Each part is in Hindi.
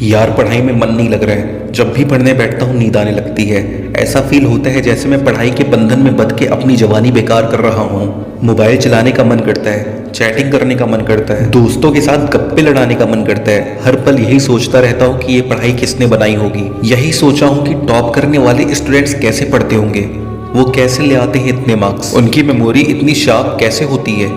यार पढ़ाई में मन नहीं लग रहा है। जब भी पढ़ने बैठता हूँ नींद आने लगती है। ऐसा फील होता है जैसे मैं पढ़ाई के बंधन में बंध के अपनी जवानी बेकार कर रहा हूँ। मोबाइल चलाने का मन करता है, चैटिंग करने का मन करता है, दोस्तों के साथ गप्पे लड़ाने का मन करता है। हर पल यही सोचता रहता हूँ कि ये पढ़ाई किसने बनाई होगी। यही सोचा हूँ कि टॉप करने वाले स्टूडेंट्स कैसे पढ़ते होंगे, वो कैसे ले आते हैं इतने मार्क्स, उनकी मेमोरी इतनी शार्प कैसे होती है।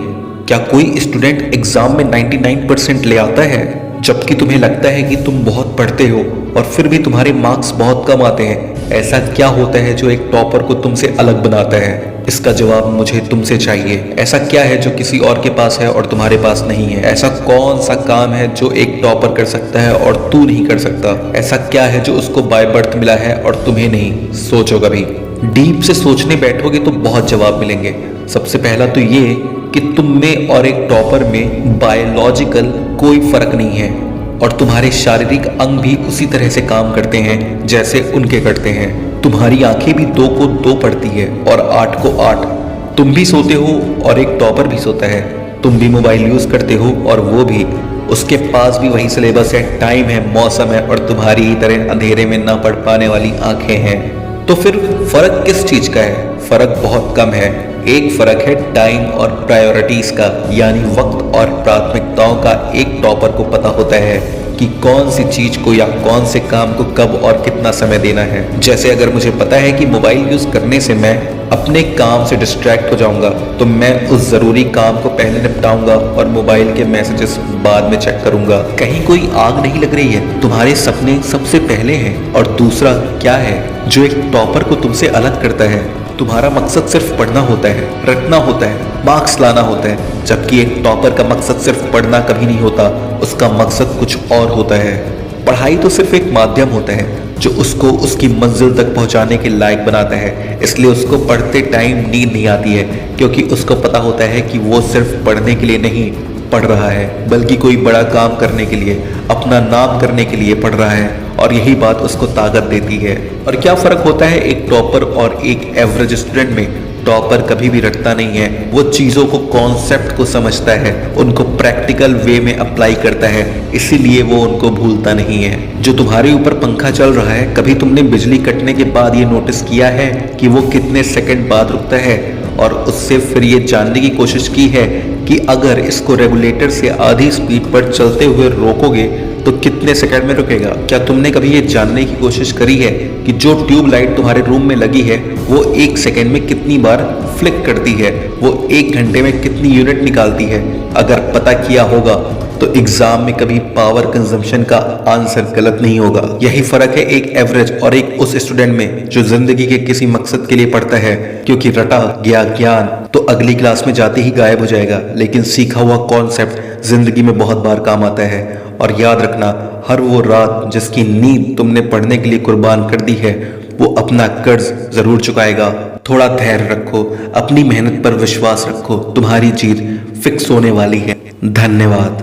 क्या कोई स्टूडेंट एग्जाम में 99% ले आता है, जबकि तुम्हें लगता है कि तुम बहुत पढ़ते हो और फिर भी तुम्हारे मार्क्स बहुत कम आते हैं। ऐसा क्या होता है जो एक टॉपर को तुमसे अलग बनाता है? इसका जवाब मुझे तुमसे चाहिए। ऐसा क्या है जो किसी और के पास है और तुम्हारे पास नहीं है? ऐसा कौन सा काम है जो एक टॉपर कर सकता है और तू नहीं कर सकता? ऐसा क्या है जो उसको बाय बर्थ मिला है और तुम्हें नहीं? सोचो कभी। डीप से सोचने बैठोगे तो बहुत जवाब मिलेंगे। सबसे पहला तो ये कि तुम में और एक टॉपर में बायोलॉजिकल कोई फर्क नहीं है और तुम्हारे शारीरिक अंग भी उसी तरह से काम करते हैं जैसे उनके करते हैं। तुम्हारी आंखें भी 2 को 2 पढ़ती है और 8 को 8। तुम भी सोते हो और एक टॉपर भी सोता है। तुम भी मोबाइल यूज करते हो और वो भी। उसके पास भी वही सिलेबस है, टाइम है, मौसम है और तुम्हारी ही तरह अंधेरे में ना पढ़ पाने वाली आंखें हैं। तो फिर फर्क किस चीज का है? फर्क बहुत कम है। एक फर्क है टाइम और प्रायोरिटीज का, यानी वक्त और प्राथमिकताओं का। एक टॉपर को पता होता है कि कौन सी चीज को या कौन से काम को कब और कितना समय देना है। जैसे अगर मुझे पता है कि मोबाइल यूज करने से मैं अपने काम से डिस्ट्रैक्ट हो जाऊंगा, तो मैं उस जरूरी काम को पहले निपटाऊंगा और मोबाइल के मैसेजेस बाद में चेक करूंगा। कहीं कोई आग नहीं लग रही है, तुम्हारे सपने सबसे पहले हैं। और दूसरा क्या है जो एक टॉपर को तुमसे अलग करता है? तुम्हारा मकसद सिर्फ पढ़ना होता है, रटना होता है, मार्क्स लाना होता है, जबकि एक टॉपर का मकसद सिर्फ पढ़ना कभी नहीं होता। उसका मकसद कुछ और होता है। पढ़ाई तो सिर्फ एक माध्यम होता है जो उसको उसकी मंजिल तक पहुंचाने के लायक बनाता है। इसलिए उसको पढ़ते टाइम नींद नहीं आती है, क्योंकि उसको पता होता है कि वो सिर्फ पढ़ने के लिए नहीं पढ़ रहा है, बल्कि कोई बड़ा काम करने के लिए, अपना नाम करने के लिए पढ़ रहा है। और यही बात उसको ताकत देती है। और क्या फर्क होता है एक टॉपर और एक एवरेज स्टूडेंट में? टॉपर कभी भी रटता नहीं है, वो चीज़ों को, कॉन्सेप्ट को समझता है, उनको प्रैक्टिकल वे में अप्लाई करता है, इसीलिए वो उनको भूलता नहीं है। जो तुम्हारे ऊपर पंखा चल रहा है, कभी तुमने बिजली कटने के बाद ये नोटिस किया है कि वो कितने सेकंड बाद रुकता है? और उससे फिर ये जानने की कोशिश की है कि अगर इसको रेगुलेटर से आधी स्पीड पर चलते हुए रोकोगे तो कितने सेकंड में रुकेगा? क्या तुमने कभी ये जानने की कोशिश करी है कि जो ट्यूबलाइट तुम्हारे रूम में लगी है वो 1 सेकंड में कितनी बार फ्लिक करती है, वो 1 घंटे में कितनी यूनिट निकालती है? अगर पता किया होगा तो एग्जाम में कभी पावर कंजम्पशन का आंसर गलत नहीं होगा। यही फर्क है एक एवरेज और एक उस स्टूडेंट में जो जिंदगी के किसी मकसद के लिए पढ़ता है, क्योंकि रटा गया ज्ञान तो अगली क्लास में जाते ही गायब हो जाएगा, लेकिन सीखा हुआ कॉन्सेप्ट जिंदगी में बहुत बार काम आता है। और याद रखना, हर वो रात जिसकी नींद तुमने पढ़ने के लिए कुर्बान कर दी है, वो अपना कर्ज जरूर चुकाएगा। थोड़ा धैर्य रखो, अपनी मेहनत पर विश्वास रखो, तुम्हारी जीत फिक्स होने वाली है। धन्यवाद।